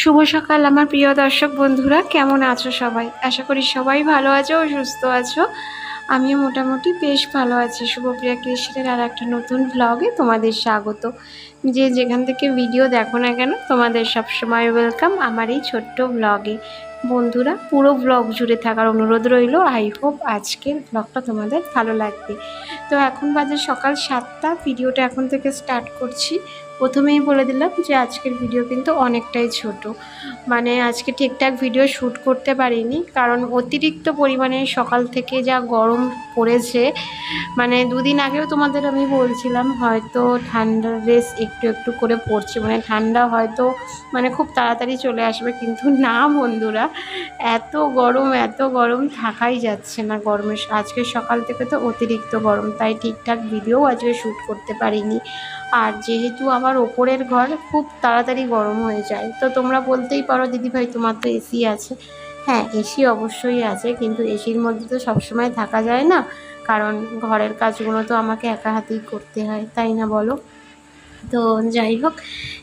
শুভ সকাল আমার প্রিয় দর্শক বন্ধুরা, কেমন আছো সবাই? আশা করি সবাই ভালো আছো ও সুস্থ আছো। আমিও মোটামুটি বেশ ভালো আছি। শুভপ্রিয়া ক্রিয়েশনের আর একটা নতুন ব্লগে তোমাদের স্বাগত। যে যেখান থেকে ভিডিও দেখো না কেন, তোমাদের সবসময় ওয়েলকাম আমার এই ছোট্ট ব্লগে। বন্ধুরা, পুরো ব্লগ জুড়ে থাকার অনুরোধ রইল। আই হোপ আজকের ব্লগটা তোমাদের ভালো লাগবে। তো এখন বাজে সকাল 7টা, ভিডিওটা এখন থেকে স্টার্ট করছি। প্রথমেই বলে দিলাম যে আজকের ভিডিও কিন্তু অনেকটাই ছোট, মানে আজকে ঠিকঠাক ভিডিও শ্যুট করতে পারিনি, কারণ অতিরিক্ত পরিমাণে সকাল থেকে যা গরম পড়েছে। মানে দুদিন আগেও তোমাদের আমি বলছিলাম হয়তো ঠান্ডার রেস একটু একটু করে পড়ছে, মানে ঠান্ডা হয়তো মানে খুব তাড়াতাড়ি চলে আসবে, কিন্তু না বন্ধুরা, এত গরম থাকাই যাচ্ছে না গরমে। আজকে সকাল থেকে তো অতিরিক্ত গরম, তাই ঠিকঠাক ভিডিও আজকে শ্যুট করতে পারিনি। আর যেহেতু আমার ওপরের ঘর, খুব তাড়াতাড়ি গরম হয়ে যায়। তো তোমরা বলতেই পারো দিদিভাই তোমার তো এসি আছে। হ্যাঁ, এসি অবশ্যই আছে, কিন্তু এসির মধ্যে তো সবসময় থাকা যায় না, কারণ ঘরের কাজগুলো তো আমাকে একা হাতেই করতে হয়, তাই না বলো? তো যাই হোক,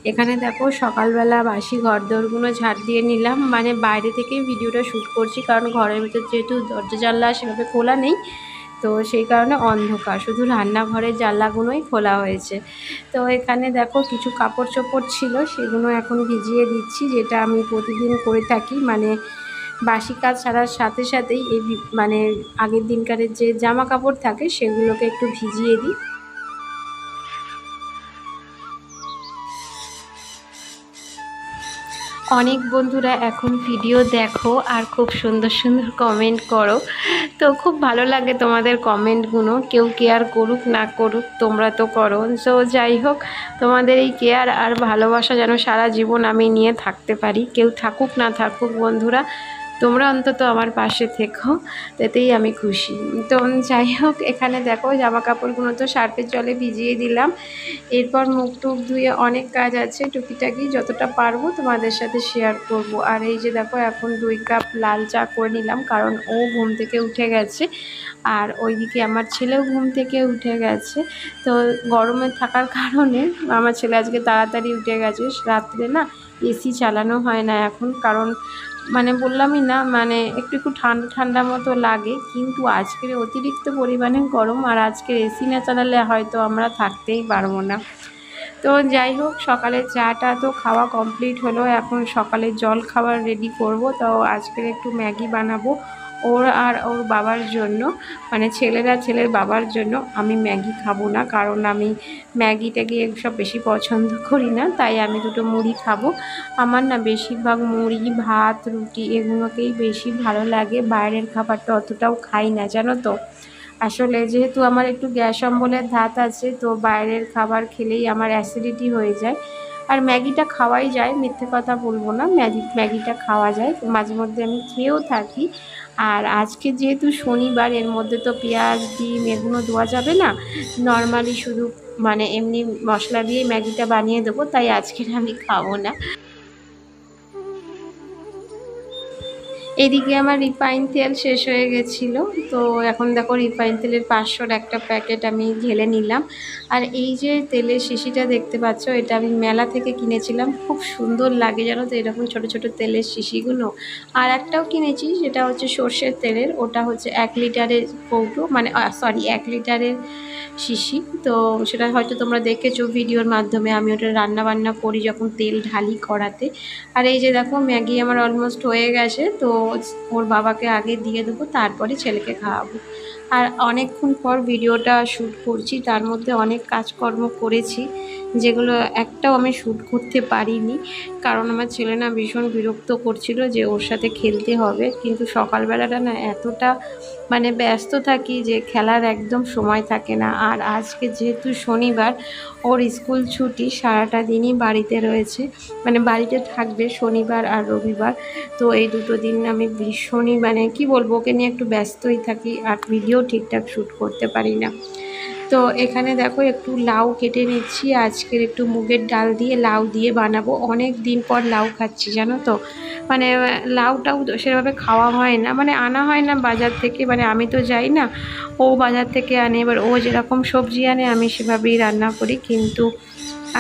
এখানে দেখো সকালবেলা বাসি ঘরদোরগুলো ঝাড় দিয়ে নিলাম, মানে বাইরে থেকেই ভিডিওটা শ্যুট করছি, কারণ ঘরের ভিতর যেহেতু দরজা জানলা সেভাবে খোলা নেই, তো সেই কারণে অন্ধকার, শুধু রান্নাঘরের জানলাগুলোই খোলা হয়েছে। তো এখানে দেখো কিছু কাপড় চোপড় ছিল, সেগুলো এখন ভিজিয়ে দিচ্ছি, যেটা আমি প্রতিদিন করে থাকি। মানে বাসি কাজ ছাড়ার সাথে সাথেই এই মানে আগের দিনকারের যে জামা কাপড় থাকে সেগুলোকে একটু ভিজিয়ে দিই। অনেক বন্ধুরা এখন ভিডিও দেখো আর খুব সুন্দর সুন্দর কমেন্ট করো, তো খুব ভালো লাগে তোমাদের কমেন্টগুলো। কেউ কেয়ার করুক না করুক, তোমরা তো করো। সো যাই হোক, তোমাদের এই কেয়ার আর ভালোবাসা যেন সারা জীবন আমি নিয়ে থাকতে পারি। কেউ থাকুক না থাকুক বন্ধুরা, তোমরা অন্তত আমার পাশে থেকো, তাতেই আমি খুশি। তো যাই হোক, এখানে দেখো জামা কাপড়গুলো তো সার্ফের জলে ভিজিয়ে দিলাম। এরপর মুখ টুক ধুয়ে অনেক কাজ আছে, টুকিটাকি যতটা পারবো তোমাদের সাথে শেয়ার করব। আর এই যে দেখো, এখন 2 কাপ লাল চা করে নিলাম, কারণ ও ঘুম থেকে উঠে গেছে, আর ওইদিকে আমার ছেলেও ঘুম থেকে উঠে গেছে। তো গরমে থাকার কারণে আমার ছেলে আজকে তাড়াতাড়ি উঠে গেছে। রাত্রে না এসি চালানো হয় না এখন, কারণ মানে বললামই না, মানে একটু একটু ঠান্ডা ঠান্ডা মতো লাগে, কিন্তু আজকের অতিরিক্ত পরিমাণে গরম, আর আজকের এসি না চালালে হয়তো আমরা থাকতেই পারবো না। তো যাই হোক, সকালের চাটা তো খাওয়া কমপ্লিট হলো, এখন সকালের জল খাবার রেডি করব। তো আজকের একটু ম্যাগি বানাবো ওর আর ওর বাবার জন্য, মানে ছেলের আর ছেলের বাবার জন্য। আমি ম্যাগি খাবো না, কারণ আমি ম্যাগিটাকে সব বেশি পছন্দ করি না, তাই আমি দুটো মুড়ি খাবো। আমার না বেশিরভাগ মুড়ি, ভাত, রুটি এগুলোকেই বেশি ভালো লাগে, বাইরের খাবারটা অতটাও খাই না, জানো তো। আসলে যেহেতু আমার একটু গ্যাস অম্বলের ধাত আছে, তো বাইরের খাবার খেলেই আমার অ্যাসিডিটি হয়ে যায়। আর ম্যাগিটা খাওয়াই যায়, মিথ্যে কথা বলবো না, ম্যাগিটা খাওয়া যায়, মাঝে মধ্যে আমি খেয়েও থাকি। আর আজকে যেহেতু শনিবার, এর মধ্যে তো পেঁয়াজ, ডিম এগুলো দেওয়া যাবে না, নর্মালি শুধু মানে এমনি মশলা দিয়ে ম্যাগিটা বানিয়ে দেবো, তাই আজকের আমি খাবো না। এদিকে আমার রিফাইন তেল শেষ হয়ে গেছিলো, তো এখন দেখো রিফাইন তেলের 500-র একটা প্যাকেট আমি ঢেলে নিলাম। আর এই যে তেলের শিশিটা দেখতে পাচ্ছ, এটা আমি মেলা থেকে কিনেছিলাম, খুব সুন্দর লাগে জানো তো এরকম ছোট ছোট তেলের শিশিগুলো। আর একটাও কিনেছি, সেটা হচ্ছে সর্ষের তেলের, ওটা হচ্ছে 1 লিটারের কৌটো, মানে সরি 1 লিটারের শিশি। তো সেটা হয়তো তোমরা দেখেছো ভিডিওর মাধ্যমে, আমি ওটা রান্না বান্না করি যখন তেল ঢালি কড়াতে। আর এই যে দেখো ম্যাগি আমার অলমোস্ট হয়ে গেছে, তো ওর বাবাকে আগে দিয়ে দেবো, তারপরে ছেলেকে খাওয়াবো। আর অনেকক্ষণ পর ভিডিওটা শ্যুট করছি, তার মধ্যে অনেক কাজকর্ম করেছি, যেগুলো একটাও আমি শ্যুট করতে পারিনি, কারণ আমার ছেলে না ভীষণ বিরক্ত করছিল যে ওর সাথে খেলতে হবে, কিন্তু সকালবেলাটা না এতটা মানে ব্যস্ত থাকি যে খেলার একদম সময় থাকে না। আর আজকে যেহেতু শনিবার, ওর স্কুল ছুটি, সারাটা দিনই বাড়িতে রয়েছে, মানে বাড়িতে থাকবে শনিবার আর রবিবার। তো এই দুটো দিন আমি ভীষণই মানে কি বলবো, ওকে নিয়ে একটু ব্যস্তই থাকি, আর ভিডিও ঠিকঠাক শ্যুট করতে পারি না। তো এখানে দেখো একটু লাউ কেটে নিচ্ছি, আজকের একটু মুগের ডাল দিয়ে লাউ দিয়ে বানাবো। অনেক দিন পর লাউ খাচ্ছি জানো তো, মানে লাউটাও সেভাবে খাওয়া হয় না, মানে আনা হয় না বাজার থেকে, মানে আমি তো যাই না, ও বাজার থেকে আনে। এবার ও যেরকম সবজি আনে আমি সেভাবেই রান্না করি, কিন্তু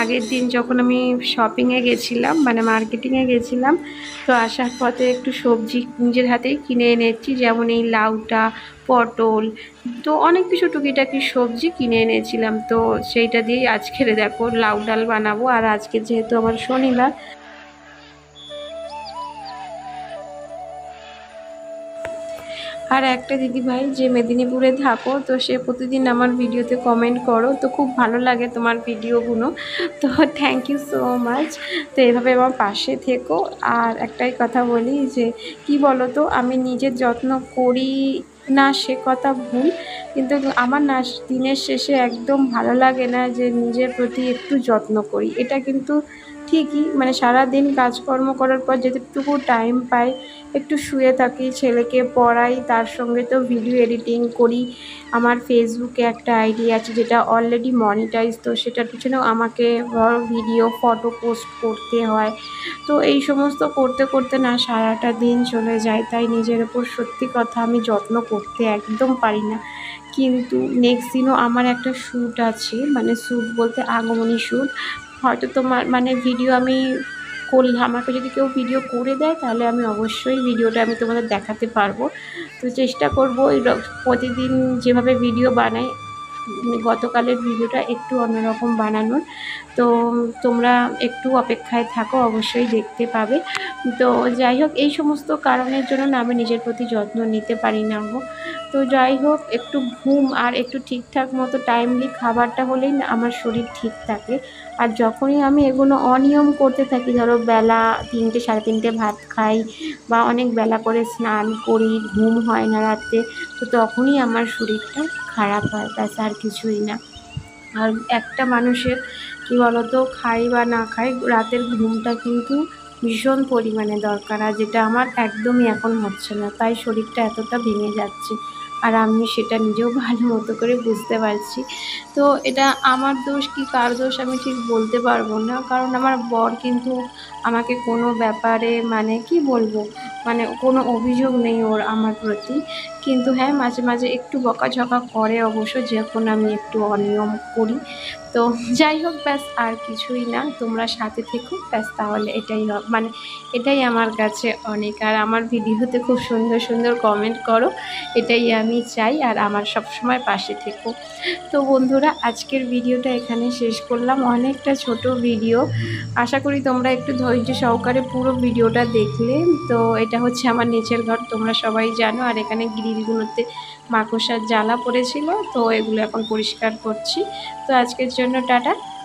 আগের দিন যখন আমি শপিংয়ে গেছিলাম, মানে মার্কেটিংয়ে গেছিলাম, তো আসার পথে একটু সবজি নিজের হাতেই কিনে এনেছি, যেমন এই লাউটা, পটল, তো অনেক কিছু টুকিটাকি সবজি কিনে এনেছিলাম। তো সেইটা দিয়েই আজকের দেখো লাউ ডাল বানাবো। আর আজকে যেহেতু আমার শনিবার, আর একটা দিদিভাই যে মেদিনীপুরে থাকো, তো সে প্রতিদিন আমার ভিডিওতে কমেন্ট করো, তো খুব ভালো লাগে তোমার ভিডিওগুলো, তো থ্যাংক ইউ সো মাচ। তো এভাবে আমার পাশে থেকো। আর একটাই কথা বলি যে কি বলো তো, আমি নিজের যত্ন করি না সে কথা ভুল, কিন্তু আমার না দিনের শেষে একদম ভালো লাগে না যে নিজের প্রতি একটু যত্ন করি। এটা কিন্তু ঠিকই, মানে সারা দিন কাজকর্ম করার পর যেটুকু টাইম পাই একটু শুয়ে থাকি, ছেলেকে পড়াই, তার সঙ্গে তো ভিডিও এডিটিং করি। আমার ফেসবুকে একটা আইডি আছে যেটা অলরেডি মনিটাইজ, তো সেটার পিছনেও আমাকে ভিডিও ফটো পোস্ট করতে হয়। তো এই সমস্ত করতে করতে না সারাটা দিন চলে যায়, তাই নিজের ওপর সত্যি কথা আমি যত্ন করতে একদম পারি না। কিন্তু নেক্সট দিনও আমার একটা শ্যুট আছে, মানে শ্যুট বলতে আগমনী শ্যুট, হয়তো তোমার মানে ভিডিও আমি করলে, আমাকে যদি কেউ ভিডিও করে দেয় তাহলে আমি অবশ্যই ভিডিওটা আমি তোমাদের দেখাতে পারবো। তো চেষ্টা করবো প্রতিদিন যেভাবে ভিডিও বানাই, গতকালের ভিডিওটা একটু অন্যরকম বানানোর। তো তোমরা একটু অপেক্ষায় থাকো, অবশ্যই দেখতে পাবে। তো যাই হোক, এই সমস্ত কারণের জন্য না আমি নিজের প্রতি যত্ন নিতে পারি না গো। তো যাই হোক, একটু ঘুম আর একটু ঠিকঠাক মতো টাইমলি খাবারটা হলেই না আমার শরীর ঠিক থাকে। আর যখনই আমি এগুলো অনিয়ম করতে থাকি, ধরো বেলা 3টে 3:30 ভাত খাই, বা অনেক বেলা করে স্নান করি, ঘুম হয় না রাতে, তো তখনই আমার শরীরটা খারাপ হয়, ব্যাস আর কিছুই না। আর একটা মানুষের কী বলতো, খাই বা না খাই, রাতের ঘুমটা কিন্তু ভীষণ পরিমাণে দরকার, আর যেটা আমার একদমই এখন হচ্ছে না, তাই শরীরটা এতটা ভেঙে যাচ্ছে। আর আমি সেটা নিজেও ভালো মতো করে বুঝতে পারছি। তো এটা আমার দোষ কি কার দোষ আমি ঠিক বলতে পারবো না, কারণ আমার বর কিন্তু আমাকে কোনো ব্যাপারে, মানে কি বলবো, মানে কোনো অভিযোগ নেই ওর আমার প্রতি। কিন্তু হ্যাঁ, মাঝে মাঝে একটু বকাঝকা করে অবশ্য, যখন আমি একটু অনিয়ম করি। তো যাই হোক, ব্যাস আর কিছুই না, তোমরা সাথে থেকো ব্যাস, তাহলে এটাই মানে এটাই আমার কাছে অনেক। আর আমার ভিডিওতে খুব সুন্দর সুন্দর কমেন্ট করো, এটাই আমি চাই, আর আমার সবসময় পাশে থেকো। তো বন্ধুরা, আজকের ভিডিওটা এখানে শেষ করলাম, অনেকটা ছোট ভিডিও। আশা করি তোমরা একটু ধৈর্য সহকারে পুরো ভিডিওটা দেখলে। তো এটা হচ্ছে আমার নিচের ঘর, তোমরা সবাই জানো, আর এখানে গ্রিলগুলোতে মাকড়সার জ্বালা পড়েছিল, তো এগুলো এখন পরিষ্কার করছি। তো আজকের জন্য টাটা।